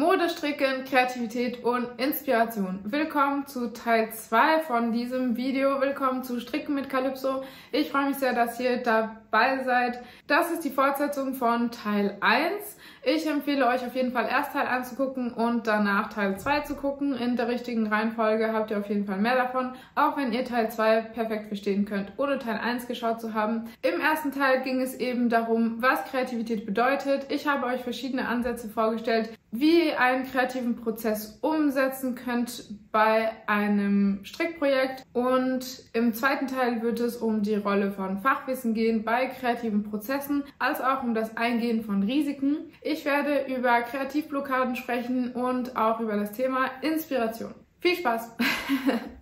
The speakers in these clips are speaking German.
Modestricken, Kreativität und Inspiration. Willkommen zu Teil 2 von diesem Video. Willkommen zu Stricken mit Calypso. Ich freue mich sehr, dass ihr dabei seid. Das ist die Fortsetzung von Teil 1. Ich empfehle euch auf jeden Fall erst Teil 1 zu gucken und danach Teil 2 zu gucken. In der richtigen Reihenfolge habt ihr auf jeden Fall mehr davon, auch wenn ihr Teil 2 perfekt verstehen könnt, ohne Teil 1 geschaut zu haben. Im ersten Teil ging es eben darum, was Kreativität bedeutet. Ich habe euch verschiedene Ansätze vorgestellt, wie ihr einen kreativen Prozess umsetzen könnt bei einem Strickprojekt. Und im zweiten Teil wird es um die Rolle von Fachwissen gehen bei kreativen Prozessen, als auch um das Eingehen von Risiken. Ich werde über Kreativblockaden sprechen und auch über das Thema Inspiration. Viel Spaß!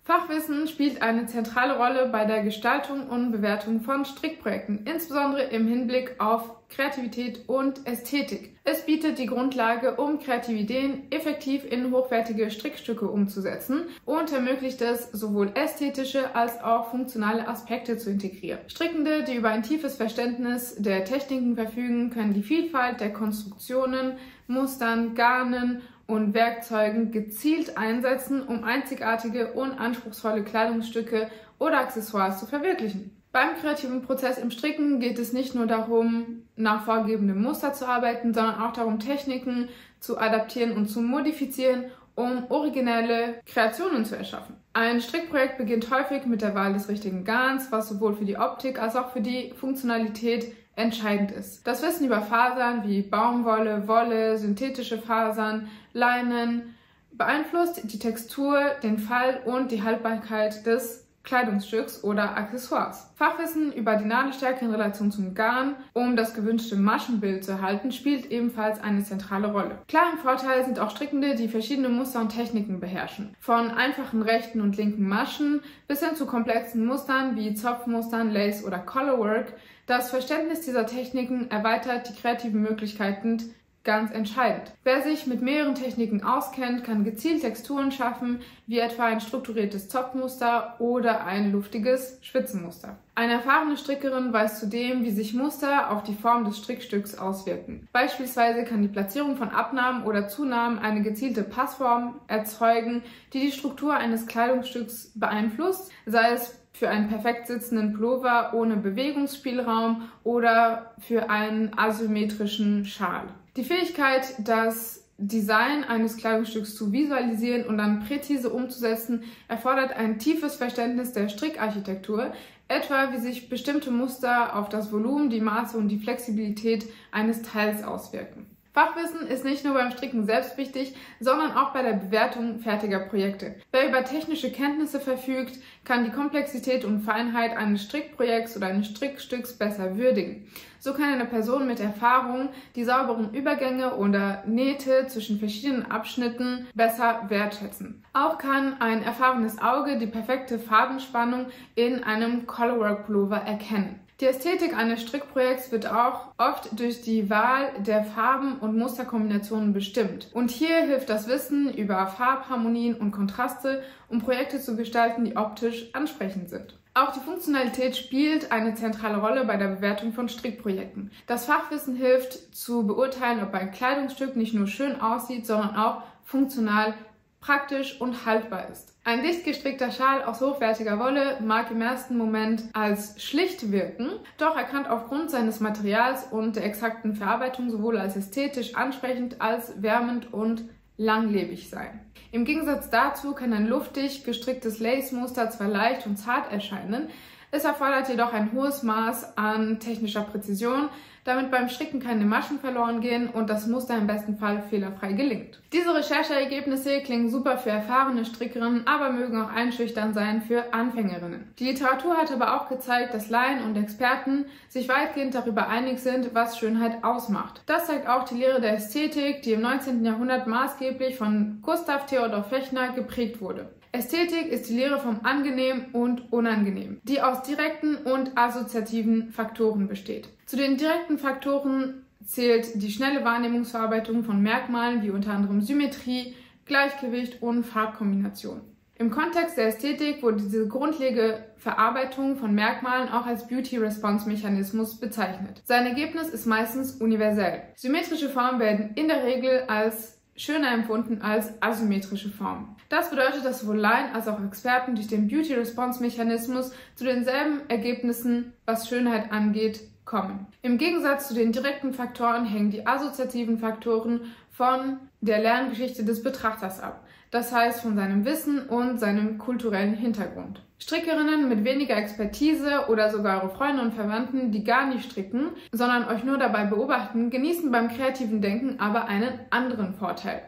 Fachwissen spielt eine zentrale Rolle bei der Gestaltung und Bewertung von Strickprojekten, insbesondere im Hinblick auf Kreativität und Ästhetik. Es bietet die Grundlage, um kreative Ideen effektiv in hochwertige Strickstücke umzusetzen und ermöglicht es, sowohl ästhetische als auch funktionale Aspekte zu integrieren. Strickende, die über ein tiefes Verständnis der Techniken verfügen, können die Vielfalt der Konstruktionen, Mustern, Garnen und Werkzeugen gezielt einsetzen, um einzigartige und anspruchsvolle Kleidungsstücke oder Accessoires zu verwirklichen. Beim kreativen Prozess im Stricken geht es nicht nur darum, nach vorgegebenen Muster zu arbeiten, sondern auch darum, Techniken zu adaptieren und zu modifizieren, um originelle Kreationen zu erschaffen. Ein Strickprojekt beginnt häufig mit der Wahl des richtigen Garns, was sowohl für die Optik als auch für die Funktionalität entscheidend ist. Das Wissen über Fasern wie Baumwolle, Wolle, synthetische Fasern, Leinen beeinflusst die Textur, den Fall und die Haltbarkeit des Kleidungsstücks oder Accessoires. Fachwissen über die Nadelstärke in Relation zum Garn, um das gewünschte Maschenbild zu erhalten, spielt ebenfalls eine zentrale Rolle. Klar im Vorteil sind auch Strickende, die verschiedene Muster und Techniken beherrschen. Von einfachen rechten und linken Maschen bis hin zu komplexen Mustern wie Zopfmustern, Lace oder Colorwork. Das Verständnis dieser Techniken erweitert die kreativen Möglichkeiten ganz entscheidend. Wer sich mit mehreren Techniken auskennt, kann gezielt Texturen schaffen, wie etwa ein strukturiertes Zopfmuster oder ein luftiges Spitzenmuster. Eine erfahrene Strickerin weiß zudem, wie sich Muster auf die Form des Strickstücks auswirken. Beispielsweise kann die Platzierung von Abnahmen oder Zunahmen eine gezielte Passform erzeugen, die die Struktur eines Kleidungsstücks beeinflusst, sei es für einen perfekt sitzenden Pullover ohne Bewegungsspielraum oder für einen asymmetrischen Schal. Die Fähigkeit, das Design eines Kleidungsstücks zu visualisieren und dann präzise umzusetzen, erfordert ein tiefes Verständnis der Strickarchitektur, etwa wie sich bestimmte Muster auf das Volumen, die Maße und die Flexibilität eines Teils auswirken. Fachwissen ist nicht nur beim Stricken selbst wichtig, sondern auch bei der Bewertung fertiger Projekte. Wer über technische Kenntnisse verfügt, kann die Komplexität und Feinheit eines Strickprojekts oder eines Strickstücks besser würdigen. So kann eine Person mit Erfahrung die sauberen Übergänge oder Nähte zwischen verschiedenen Abschnitten besser wertschätzen. Auch kann ein erfahrenes Auge die perfekte Farbenspannung in einem Colorwork-Pullover erkennen. Die Ästhetik eines Strickprojekts wird auch oft durch die Wahl der Farben und Musterkombinationen bestimmt. Und hier hilft das Wissen über Farbharmonien und Kontraste, um Projekte zu gestalten, die optisch ansprechend sind. Auch die Funktionalität spielt eine zentrale Rolle bei der Bewertung von Strickprojekten. Das Fachwissen hilft zu beurteilen, ob ein Kleidungsstück nicht nur schön aussieht, sondern auch funktional, praktisch und haltbar ist. Ein dicht gestrickter Schal aus hochwertiger Wolle mag im ersten Moment als schlicht wirken, doch er kann aufgrund seines Materials und der exakten Verarbeitung sowohl als ästhetisch ansprechend als wärmend und langlebig sein. Im Gegensatz dazu kann ein luftig gestricktes Lace-Muster zwar leicht und zart erscheinen, es erfordert jedoch ein hohes Maß an technischer Präzision, damit beim Stricken keine Maschen verloren gehen und das Muster im besten Fall fehlerfrei gelingt. Diese Rechercheergebnisse klingen super für erfahrene Strickerinnen, aber mögen auch einschüchternd sein für Anfängerinnen. Die Literatur hat aber auch gezeigt, dass Laien und Experten sich weitgehend darüber einig sind, was Schönheit ausmacht. Das zeigt auch die Lehre der Ästhetik, die im 19. Jahrhundert maßgeblich von Gustav Theodor Fechner geprägt wurde. Ästhetik ist die Lehre vom Angenehm und Unangenehm, die aus direkten und assoziativen Faktoren besteht. Zu den direkten Faktoren zählt die schnelle Wahrnehmungsverarbeitung von Merkmalen wie unter anderem Symmetrie, Gleichgewicht und Farbkombination. Im Kontext der Ästhetik wurde diese grundlegende Verarbeitung von Merkmalen auch als Beauty-Response-Mechanismus bezeichnet. Sein Ergebnis ist meistens universell. Symmetrische Formen werden in der Regel als schöner empfunden als asymmetrische Formen. Das bedeutet, dass sowohl Laien als auch Experten durch den Beauty-Response-Mechanismus zu denselben Ergebnissen, was Schönheit angeht, kommen. Im Gegensatz zu den direkten Faktoren hängen die assoziativen Faktoren von der Lerngeschichte des Betrachters ab. Das heißt von seinem Wissen und seinem kulturellen Hintergrund. Strickerinnen mit weniger Expertise oder sogar eure Freunde und Verwandten, die gar nicht stricken, sondern euch nur dabei beobachten, genießen beim kreativen Denken aber einen anderen Vorteil.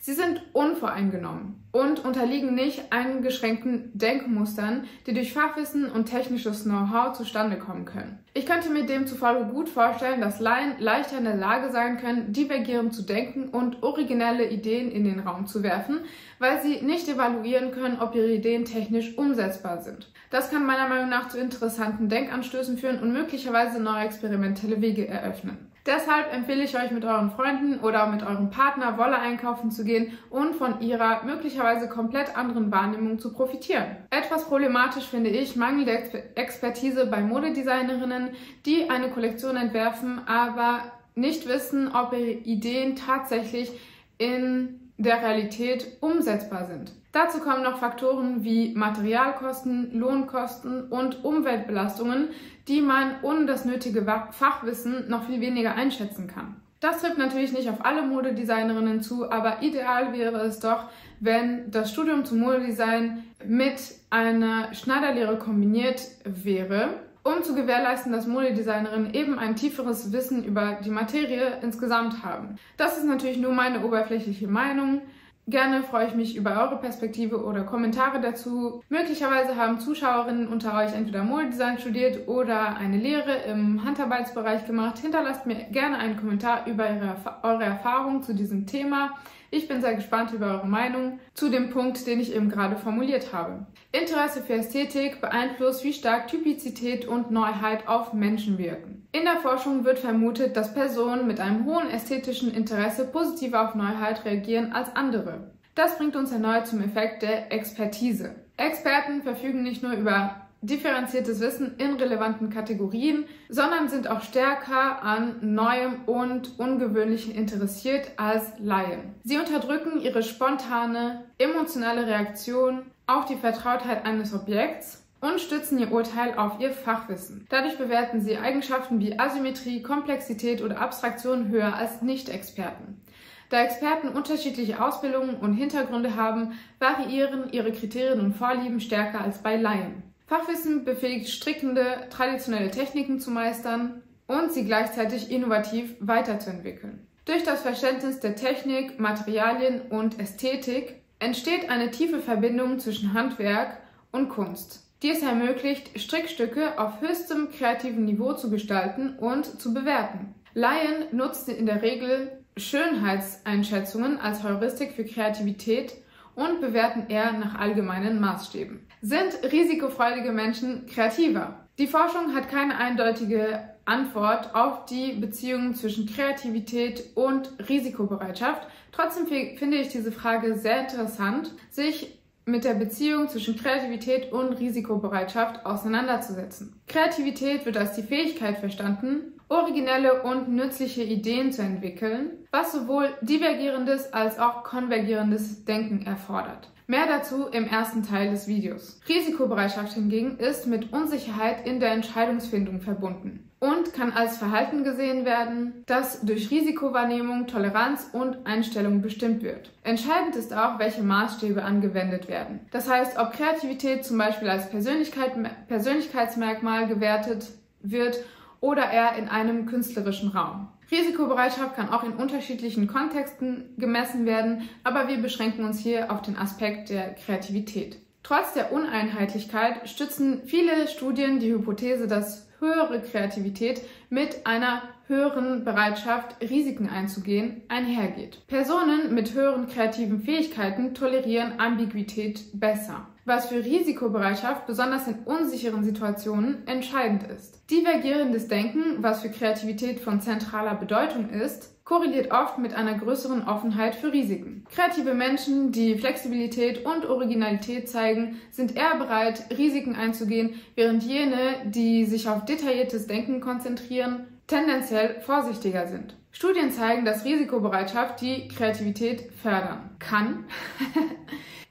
Sie sind unvoreingenommen und unterliegen nicht eingeschränkten Denkmustern, die durch Fachwissen und technisches Know-how zustande kommen können. Ich könnte mir demzufolge gut vorstellen, dass Laien leichter in der Lage sein können, divergierend zu denken und originelle Ideen in den Raum zu werfen, weil sie nicht evaluieren können, ob ihre Ideen technisch umsetzbar sind. Das kann meiner Meinung nach zu interessanten Denkanstößen führen und möglicherweise neue experimentelle Wege eröffnen. Deshalb empfehle ich euch, mit euren Freunden oder mit eurem Partner Wolle einkaufen zu gehen und von ihrer möglicherweise komplett anderen Wahrnehmung zu profitieren. Etwas problematisch finde ich mangelnde Expertise bei Modedesignerinnen, die eine Kollektion entwerfen, aber nicht wissen, ob ihre Ideen tatsächlich in der Realität umsetzbar sind. Dazu kommen noch Faktoren wie Materialkosten, Lohnkosten und Umweltbelastungen, die man ohne das nötige Fachwissen noch viel weniger einschätzen kann. Das trifft natürlich nicht auf alle Modedesignerinnen zu, aber ideal wäre es doch, wenn das Studium zum Modedesign mit einer Schneiderlehre kombiniert wäre, um zu gewährleisten, dass Modedesignerinnen eben ein tieferes Wissen über die Materie insgesamt haben. Das ist natürlich nur meine oberflächliche Meinung. Gerne freue ich mich über eure Perspektive oder Kommentare dazu. Möglicherweise haben Zuschauerinnen unter euch entweder Modedesign studiert oder eine Lehre im Handarbeitsbereich gemacht. Hinterlasst mir gerne einen Kommentar über eure Erfahrungen zu diesem Thema. Ich bin sehr gespannt über eure Meinung zu dem Punkt, den ich eben gerade formuliert habe. Interesse für Ästhetik beeinflusst, wie stark Typizität und Neuheit auf Menschen wirken. In der Forschung wird vermutet, dass Personen mit einem hohen ästhetischen Interesse positiver auf Neuheit reagieren als andere. Das bringt uns erneut zum Effekt der Expertise. Experten verfügen nicht nur über differenziertes Wissen in relevanten Kategorien, sondern sind auch stärker an Neuem und Ungewöhnlichem interessiert als Laien. Sie unterdrücken ihre spontane, emotionale Reaktion auf die Vertrautheit eines Objekts und stützen ihr Urteil auf ihr Fachwissen. Dadurch bewerten sie Eigenschaften wie Asymmetrie, Komplexität oder Abstraktion höher als Nicht-Experten. Da Experten unterschiedliche Ausbildungen und Hintergründe haben, variieren ihre Kriterien und Vorlieben stärker als bei Laien. Fachwissen befähigt strickende, traditionelle Techniken zu meistern und sie gleichzeitig innovativ weiterzuentwickeln. Durch das Verständnis der Technik, Materialien und Ästhetik entsteht eine tiefe Verbindung zwischen Handwerk und Kunst, die es ermöglicht, Strickstücke auf höchstem kreativen Niveau zu gestalten und zu bewerten. Laien nutzen in der Regel Schönheitseinschätzungen als Heuristik für Kreativität und bewerten eher nach allgemeinen Maßstäben. Sind risikofreudige Menschen kreativer? Die Forschung hat keine eindeutige Antwort auf die Beziehung zwischen Kreativität und Risikobereitschaft. Trotzdem finde ich diese Frage sehr interessant, sich mit der Beziehung zwischen Kreativität und Risikobereitschaft auseinanderzusetzen. Kreativität wird als die Fähigkeit verstanden, originelle und nützliche Ideen zu entwickeln, was sowohl divergierendes als auch konvergierendes Denken erfordert. Mehr dazu im ersten Teil des Videos. Risikobereitschaft hingegen ist mit Unsicherheit in der Entscheidungsfindung verbunden und kann als Verhalten gesehen werden, das durch Risikowahrnehmung, Toleranz und Einstellung bestimmt wird. Entscheidend ist auch, welche Maßstäbe angewendet werden. Das heißt, ob Kreativität zum Beispiel als Persönlichkeitsmerkmal gewertet wird oder eher in einem künstlerischen Raum. Risikobereitschaft kann auch in unterschiedlichen Kontexten gemessen werden, aber wir beschränken uns hier auf den Aspekt der Kreativität. Trotz der Uneinheitlichkeit stützen viele Studien die Hypothese, dass höhere Kreativität mit einer höheren Bereitschaft, Risiken einzugehen, einhergeht. Personen mit höheren kreativen Fähigkeiten tolerieren Ambiguität besser, was für Risikobereitschaft besonders in unsicheren Situationen entscheidend ist. Divergierendes Denken, was für Kreativität von zentraler Bedeutung ist, korreliert oft mit einer größeren Offenheit für Risiken. Kreative Menschen, die Flexibilität und Originalität zeigen, sind eher bereit, Risiken einzugehen, während jene, die sich auf detailliertes Denken konzentrieren, tendenziell vorsichtiger sind. Studien zeigen, dass Risikobereitschaft die Kreativität fördern kann,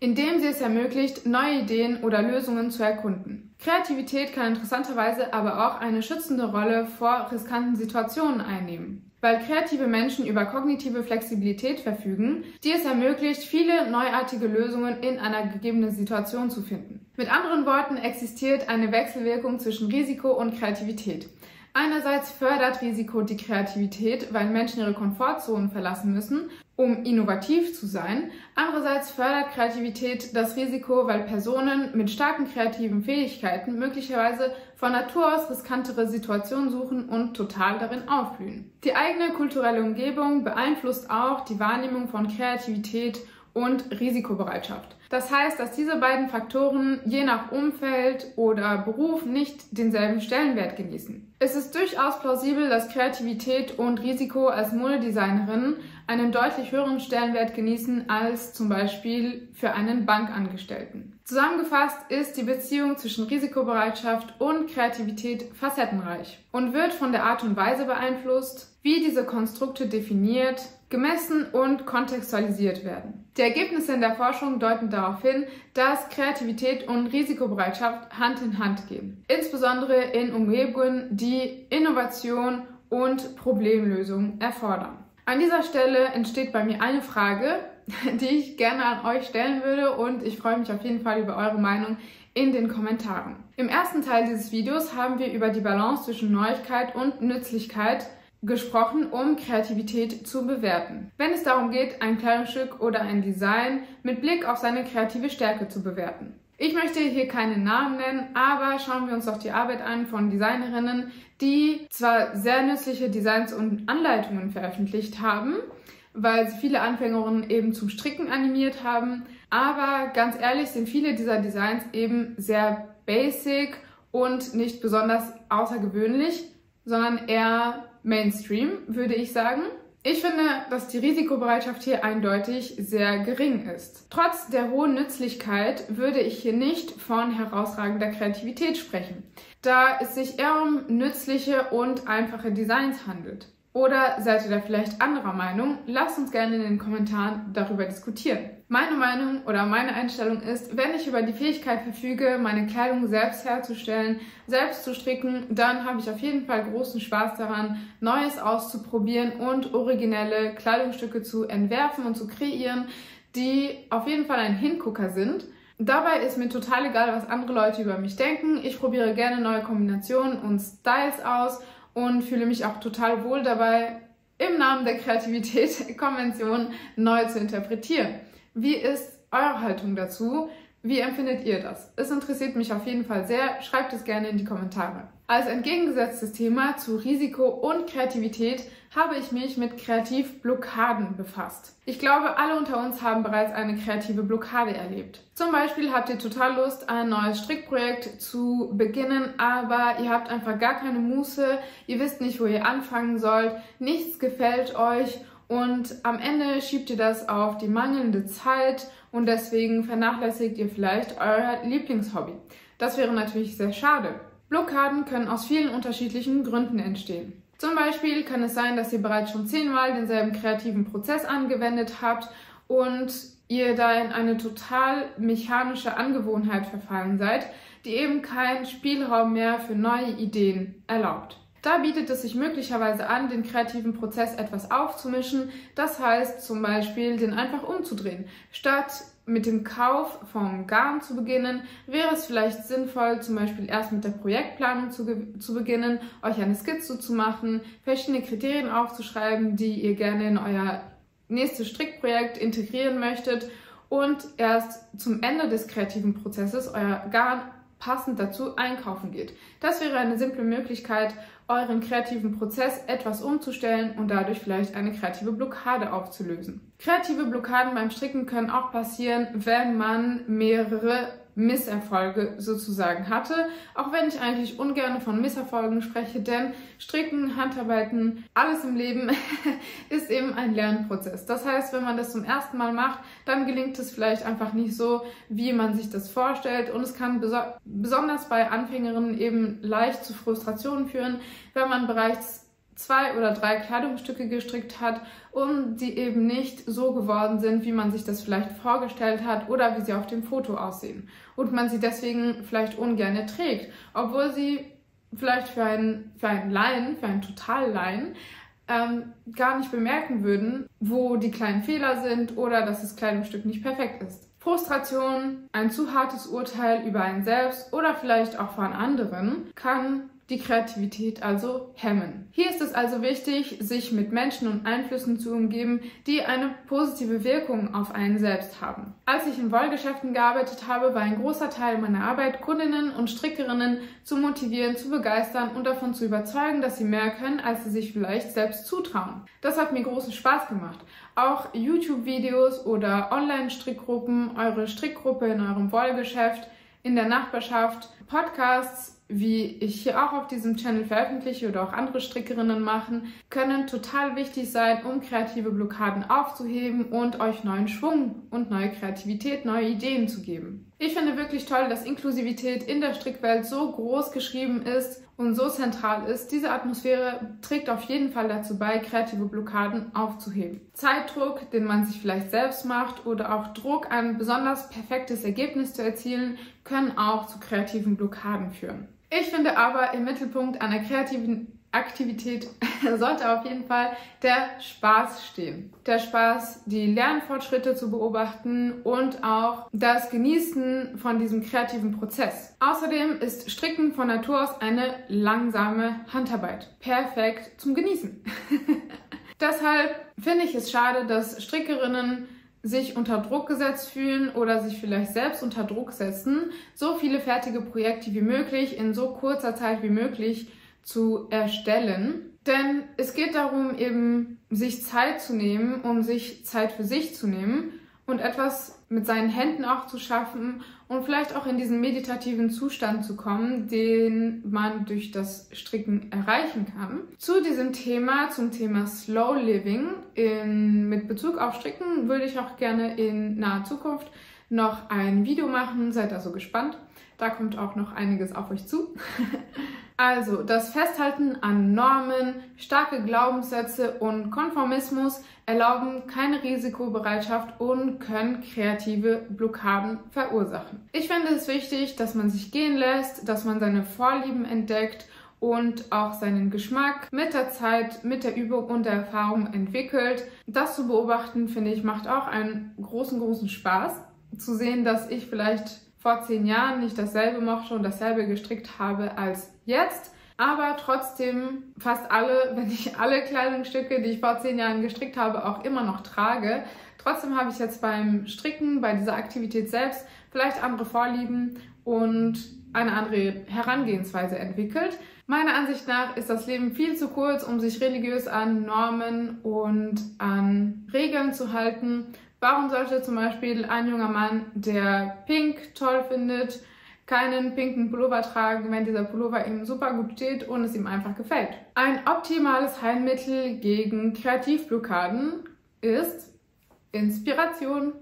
indem sie es ermöglicht, neue Ideen oder Lösungen zu erkunden. Kreativität kann interessanterweise aber auch eine schützende Rolle vor riskanten Situationen einnehmen, weil kreative Menschen über kognitive Flexibilität verfügen, die es ermöglicht, viele neuartige Lösungen in einer gegebenen Situation zu finden. Mit anderen Worten existiert eine Wechselwirkung zwischen Risiko und Kreativität. Einerseits fördert Risiko die Kreativität, weil Menschen ihre Komfortzonen verlassen müssen, um innovativ zu sein. Andererseits fördert Kreativität das Risiko, weil Personen mit starken kreativen Fähigkeiten möglicherweise von Natur aus riskantere Situationen suchen und total darin aufblühen. Die eigene kulturelle Umgebung beeinflusst auch die Wahrnehmung von Kreativität und Risikobereitschaft. Das heißt, dass diese beiden Faktoren je nach Umfeld oder Beruf nicht denselben Stellenwert genießen. Es ist durchaus plausibel, dass Kreativität und Risiko als Modedesignerin einen deutlich höheren Stellenwert genießen als zum Beispiel für einen Bankangestellten. Zusammengefasst ist die Beziehung zwischen Risikobereitschaft und Kreativität facettenreich und wird von der Art und Weise beeinflusst, wie diese Konstrukte definiert, gemessen und kontextualisiert werden. Die Ergebnisse in der Forschung deuten darauf hin, dass Kreativität und Risikobereitschaft Hand in Hand gehen, insbesondere in Umgebungen, die Innovation und Problemlösung erfordern. An dieser Stelle entsteht bei mir eine Frage, die ich gerne an euch stellen würde, und ich freue mich auf jeden Fall über eure Meinung in den Kommentaren. Im ersten Teil dieses Videos haben wir über die Balance zwischen Neuigkeit und Nützlichkeit gesprochen, um Kreativität zu bewerten. Wenn es darum geht, ein Kleidungsstück oder ein Design mit Blick auf seine kreative Stärke zu bewerten. Ich möchte hier keine Namen nennen, aber schauen wir uns doch die Arbeit an von Designerinnen, die zwar sehr nützliche Designs und Anleitungen veröffentlicht haben, weil sie viele Anfängerinnen eben zum Stricken animiert haben, aber ganz ehrlich sind viele dieser Designs eben sehr basic und nicht besonders außergewöhnlich, sondern eher Mainstream, würde ich sagen. Ich finde, dass die Risikobereitschaft hier eindeutig sehr gering ist. Trotz der hohen Nützlichkeit würde ich hier nicht von herausragender Kreativität sprechen, da es sich eher um nützliche und einfache Designs handelt. Oder seid ihr da vielleicht anderer Meinung? Lasst uns gerne in den Kommentaren darüber diskutieren. Meine Meinung oder meine Einstellung ist, wenn ich über die Fähigkeit verfüge, meine Kleidung selbst herzustellen, selbst zu stricken, dann habe ich auf jeden Fall großen Spaß daran, Neues auszuprobieren und originelle Kleidungsstücke zu entwerfen und zu kreieren, die auf jeden Fall ein Hingucker sind. Dabei ist mir total egal, was andere Leute über mich denken. Ich probiere gerne neue Kombinationen und Styles aus und fühle mich auch total wohl dabei, im Namen der Kreativität Konventionen neu zu interpretieren. Wie ist eure Haltung dazu? Wie empfindet ihr das? Es interessiert mich auf jeden Fall sehr. Schreibt es gerne in die Kommentare. Als entgegengesetztes Thema zu Risiko und Kreativität habe ich mich mit Kreativblockaden befasst. Ich glaube, alle unter uns haben bereits eine kreative Blockade erlebt. Zum Beispiel habt ihr total Lust, ein neues Strickprojekt zu beginnen, aber ihr habt einfach gar keine Muße, ihr wisst nicht, wo ihr anfangen sollt, nichts gefällt euch und am Ende schiebt ihr das auf die mangelnde Zeit und deswegen vernachlässigt ihr vielleicht euer Lieblingshobby. Das wäre natürlich sehr schade. Blockaden können aus vielen unterschiedlichen Gründen entstehen. Zum Beispiel kann es sein, dass ihr bereits schon 10-mal denselben kreativen Prozess angewendet habt und ihr da in eine total mechanische Angewohnheit verfallen seid, die eben keinen Spielraum mehr für neue Ideen erlaubt. Da bietet es sich möglicherweise an, den kreativen Prozess etwas aufzumischen, das heißt zum Beispiel den einfach umzudrehen. Statt mit dem Kauf vom Garn zu beginnen, wäre es vielleicht sinnvoll, zum Beispiel erst mit der Projektplanung zu beginnen, euch eine Skizze zu machen, verschiedene Kriterien aufzuschreiben, die ihr gerne in euer nächstes Strickprojekt integrieren möchtet und erst zum Ende des kreativen Prozesses euer Garn passend dazu einkaufen geht. Das wäre eine simple Möglichkeit, euren kreativen Prozess etwas umzustellen und dadurch vielleicht eine kreative Blockade aufzulösen. Kreative Blockaden beim Stricken können auch passieren, wenn man mehrere Misserfolge sozusagen hatte, auch wenn ich eigentlich ungern von Misserfolgen spreche, denn Stricken, Handarbeiten, alles im Leben ist eben ein Lernprozess. Das heißt, wenn man das zum ersten Mal macht, dann gelingt es vielleicht einfach nicht so, wie man sich das vorstellt und es kann besonders bei Anfängerinnen eben leicht zu Frustrationen führen, wenn man bereits 2 oder 3 Kleidungsstücke gestrickt hat und die eben nicht so geworden sind, wie man sich das vielleicht vorgestellt hat oder wie sie auf dem Foto aussehen. Und man sie deswegen vielleicht ungern trägt, obwohl sie vielleicht für einen Laien, für einen Total-Laien, gar nicht bemerken würden, wo die kleinen Fehler sind oder dass das Kleidungsstück nicht perfekt ist. Frustration, ein zu hartes Urteil über einen selbst oder vielleicht auch von anderen kann die Kreativität also hemmen. Hier ist es also wichtig, sich mit Menschen und Einflüssen zu umgeben, die eine positive Wirkung auf einen selbst haben. Als ich in Wollgeschäften gearbeitet habe, war ein großer Teil meiner Arbeit, Kundinnen und Strickerinnen zu motivieren, zu begeistern und davon zu überzeugen, dass sie mehr können, als sie sich vielleicht selbst zutrauen. Das hat mir großen Spaß gemacht. Auch YouTube-Videos oder Online-Strickgruppen, eure Strickgruppe in eurem Wollgeschäft, in der Nachbarschaft, Podcasts, wie ich hier auch auf diesem Channel veröffentliche oder auch andere Strickerinnen machen, können total wichtig sein, um kreative Blockaden aufzuheben und euch neuen Schwung und neue Kreativität, neue Ideen zu geben. Ich finde wirklich toll, dass Inklusivität in der Strickwelt so groß geschrieben ist und so zentral ist. Diese Atmosphäre trägt auf jeden Fall dazu bei, kreative Blockaden aufzuheben. Zeitdruck, den man sich vielleicht selbst macht, oder auch Druck, ein besonders perfektes Ergebnis zu erzielen, können auch zu kreativen Blockaden führen. Ich finde aber, im Mittelpunkt einer kreativen Aktivität sollte auf jeden Fall der Spaß stehen. Der Spaß, die Lernfortschritte zu beobachten und auch das Genießen von diesem kreativen Prozess. Außerdem ist Stricken von Natur aus eine langsame Handarbeit. Perfekt zum Genießen. Deshalb finde ich es schade, dass Strickerinnen sich unter Druck gesetzt fühlen oder sich vielleicht selbst unter Druck setzen, so viele fertige Projekte wie möglich in so kurzer Zeit wie möglich zu erstellen. Denn es geht darum, eben sich Zeit zu nehmen, um sich Zeit für sich zu nehmen und etwas mit seinen Händen auch zu schaffen und vielleicht auch in diesen meditativen Zustand zu kommen, den man durch das Stricken erreichen kann. Zu diesem Thema, zum Thema Slow Living mit Bezug auf Stricken, würde ich auch gerne in naher Zukunft noch ein Video machen. Seid also gespannt. Da kommt auch noch einiges auf euch zu. Also, das Festhalten an Normen, starke Glaubenssätze und Konformismus erlauben keine Risikobereitschaft und können kreative Blockaden verursachen. Ich finde es wichtig, dass man sich gehen lässt, dass man seine Vorlieben entdeckt und auch seinen Geschmack mit der Zeit, mit der Übung und der Erfahrung entwickelt. Das zu beobachten, finde ich, macht auch einen großen Spaß. Zu sehen, dass ich vielleicht vor 10 Jahren nicht dasselbe mochte und dasselbe gestrickt habe als jetzt, aber trotzdem fast alle, wenn nicht alle Kleidungsstücke, die ich vor 10 Jahren gestrickt habe, auch immer noch trage. Trotzdem habe ich jetzt beim Stricken, bei dieser Aktivität selbst, vielleicht andere Vorlieben und eine andere Herangehensweise entwickelt. Meiner Ansicht nach ist das Leben viel zu kurz, um sich religiös an Normen und an Regeln zu halten. Warum sollte zum Beispiel ein junger Mann, der Pink toll findet, keinen pinken Pullover tragen, wenn dieser Pullover ihm super gut steht und es ihm einfach gefällt? Ein optimales Heilmittel gegen Kreativblockaden ist Inspiration.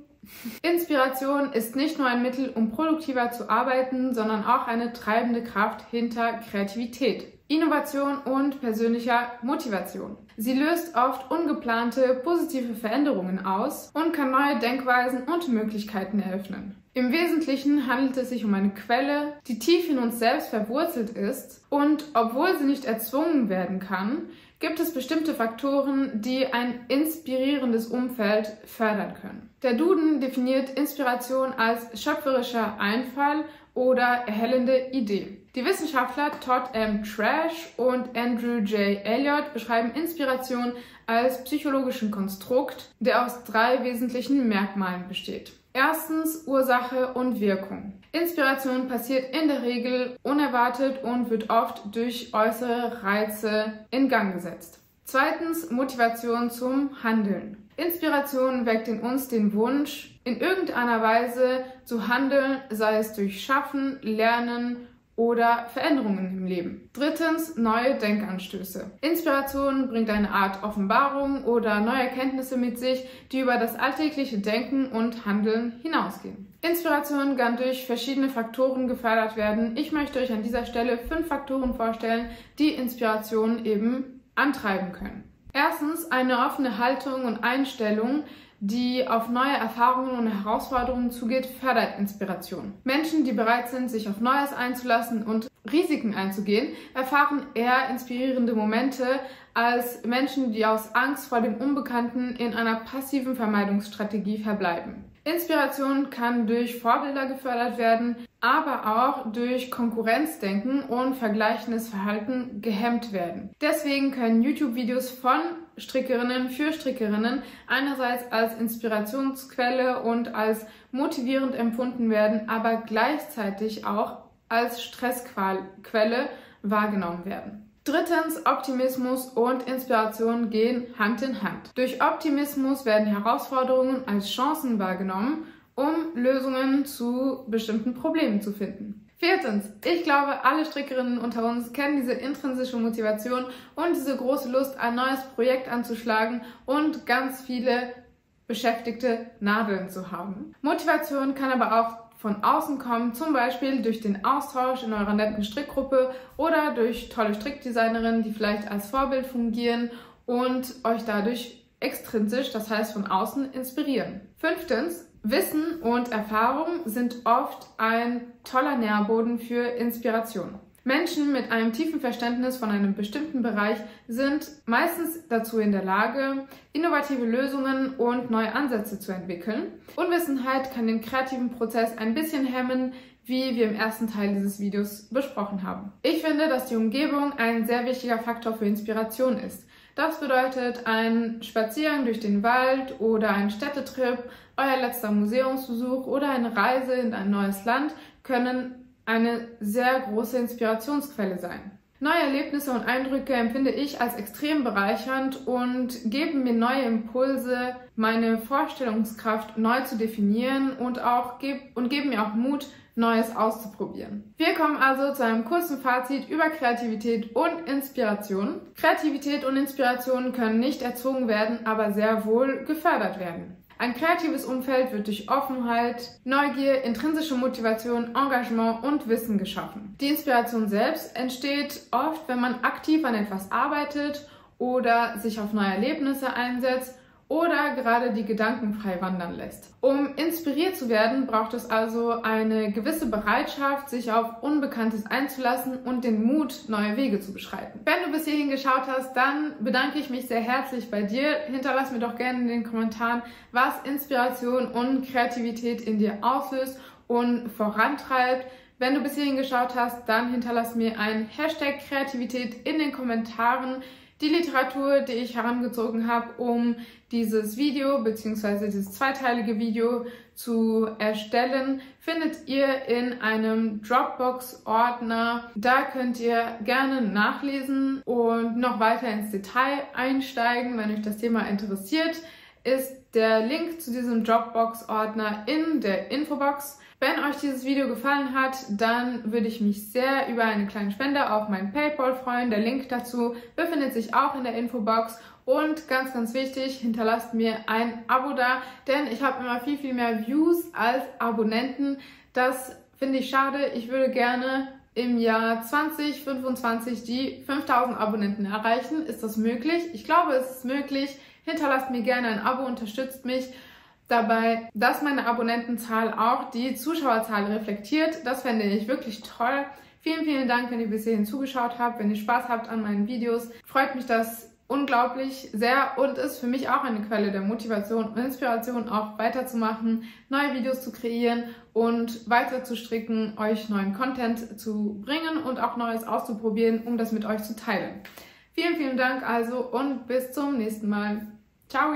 Inspiration ist nicht nur ein Mittel, um produktiver zu arbeiten, sondern auch eine treibende Kraft hinter Kreativität, Innovation und persönlicher Motivation. Sie löst oft ungeplante positive Veränderungen aus und kann neue Denkweisen und Möglichkeiten eröffnen. Im Wesentlichen handelt es sich um eine Quelle, die tief in uns selbst verwurzelt ist und obwohl sie nicht erzwungen werden kann, gibt es bestimmte Faktoren, die ein inspirierendes Umfeld fördern können. Der Duden definiert Inspiration als schöpferischer Einfall oder erhellende Idee. Die Wissenschaftler Todd M. Trash und Andrew J. Elliott beschreiben Inspiration als psychologischen Konstrukt, der aus 3 wesentlichen Merkmalen besteht. Erstens Ursache und Wirkung. Inspiration passiert in der Regel unerwartet und wird oft durch äußere Reize in Gang gesetzt. Zweitens Motivation zum Handeln. Inspiration weckt in uns den Wunsch, in irgendeiner Weise zu handeln, sei es durch Schaffen, Lernen oder Veränderungen im Leben. Drittens, neue Denkanstöße. Inspiration bringt eine Art Offenbarung oder neue Erkenntnisse mit sich, die über das alltägliche Denken und Handeln hinausgehen. Inspiration kann durch verschiedene Faktoren gefördert werden. Ich möchte euch an dieser Stelle 5 Faktoren vorstellen, die Inspiration eben antreiben können. Erstens eine offene Haltung und Einstellung, die auf neue Erfahrungen und Herausforderungen zugeht, fördert Inspiration. Menschen, die bereit sind, sich auf Neues einzulassen und Risiken einzugehen, erfahren eher inspirierende Momente als Menschen, die aus Angst vor dem Unbekannten in einer passiven Vermeidungsstrategie verbleiben. Inspiration kann durch Vorbilder gefördert werden, aber auch durch Konkurrenzdenken und vergleichendes Verhalten gehemmt werden. Deswegen können YouTube-Videos von Strickerinnen für Strickerinnen einerseits als Inspirationsquelle und als motivierend empfunden werden, aber gleichzeitig auch als Stressquelle wahrgenommen werden. Drittens, Optimismus und Inspiration gehen Hand in Hand. Durch Optimismus werden Herausforderungen als Chancen wahrgenommen, um Lösungen zu bestimmten Problemen zu finden. Viertens, ich glaube, alle Strickerinnen unter uns kennen diese intrinsische Motivation und diese große Lust, ein neues Projekt anzuschlagen und ganz viele beschäftigte Nadeln zu haben. Motivation kann aber auch von außen kommen, zum Beispiel durch den Austausch in eurer netten Strickgruppe oder durch tolle Strickdesignerinnen, die vielleicht als Vorbild fungieren und euch dadurch extrinsisch, das heißt von außen, inspirieren. Fünftens, Wissen und Erfahrung sind oft ein toller Nährboden für Inspiration. Menschen mit einem tiefen Verständnis von einem bestimmten Bereich sind meistens dazu in der Lage, innovative Lösungen und neue Ansätze zu entwickeln. Unwissenheit kann den kreativen Prozess ein bisschen hemmen, wie wir im ersten Teil dieses Videos besprochen haben. Ich finde, dass die Umgebung ein sehr wichtiger Faktor für Inspiration ist. Das bedeutet, ein Spaziergang durch den Wald oder ein Städtetrip, euer letzter Museumsbesuch oder eine Reise in ein neues Land können eine sehr große Inspirationsquelle sein. Neue Erlebnisse und Eindrücke empfinde ich als extrem bereichernd und geben mir neue Impulse, meine Vorstellungskraft neu zu definieren und geben mir auch Mut, Neues auszuprobieren. Wir kommen also zu einem kurzen Fazit über Kreativität und Inspiration. Kreativität und Inspiration können nicht erzogen werden, aber sehr wohl gefördert werden. Ein kreatives Umfeld wird durch Offenheit, Neugier, intrinsische Motivation, Engagement und Wissen geschaffen. Die Inspiration selbst entsteht oft, wenn man aktiv an etwas arbeitet oder sich auf neue Erlebnisse einsetzt oder gerade die Gedanken frei wandern lässt. Um inspiriert zu werden, braucht es also eine gewisse Bereitschaft, sich auf Unbekanntes einzulassen und den Mut, neue Wege zu beschreiten. Wenn du bis hierhin geschaut hast, dann bedanke ich mich sehr herzlich bei dir. Hinterlass mir doch gerne in den Kommentaren, was Inspiration und Kreativität in dir auslöst und vorantreibt. Wenn du bis hierhin geschaut hast, dann hinterlass mir ein Hashtag Kreativität in den Kommentaren. Die Literatur, die ich herangezogen habe, um dieses Video bzw. dieses zweiteilige Video zu erstellen, findet ihr in einem Dropbox-Ordner. Da könnt ihr gerne nachlesen und noch weiter ins Detail einsteigen, wenn euch das Thema interessiert. Ist der Link zu diesem Dropbox-Ordner in der Infobox. Wenn euch dieses Video gefallen hat, dann würde ich mich sehr über eine kleine Spende auf meinen PayPal freuen. Der Link dazu befindet sich auch in der Infobox. Und ganz, ganz wichtig, hinterlasst mir ein Abo da, denn ich habe immer viel, viel mehr Views als Abonnenten. Das finde ich schade. Ich würde gerne im Jahr 2025 die 5000 Abonnenten erreichen. Ist das möglich? Ich glaube, es ist möglich. Hinterlasst mir gerne ein Abo, unterstützt mich dabei, dass meine Abonnentenzahl auch die Zuschauerzahl reflektiert. Das fände ich wirklich toll. Vielen, vielen Dank, wenn ihr bis hierhin zugeschaut habt, wenn ihr Spaß habt an meinen Videos. Freut mich das unglaublich sehr und ist für mich auch eine Quelle der Motivation und Inspiration, auch weiterzumachen, neue Videos zu kreieren und weiter zu stricken, euch neuen Content zu bringen und auch Neues auszuprobieren, um das mit euch zu teilen. Vielen, vielen Dank also und bis zum nächsten Mal. Ciao!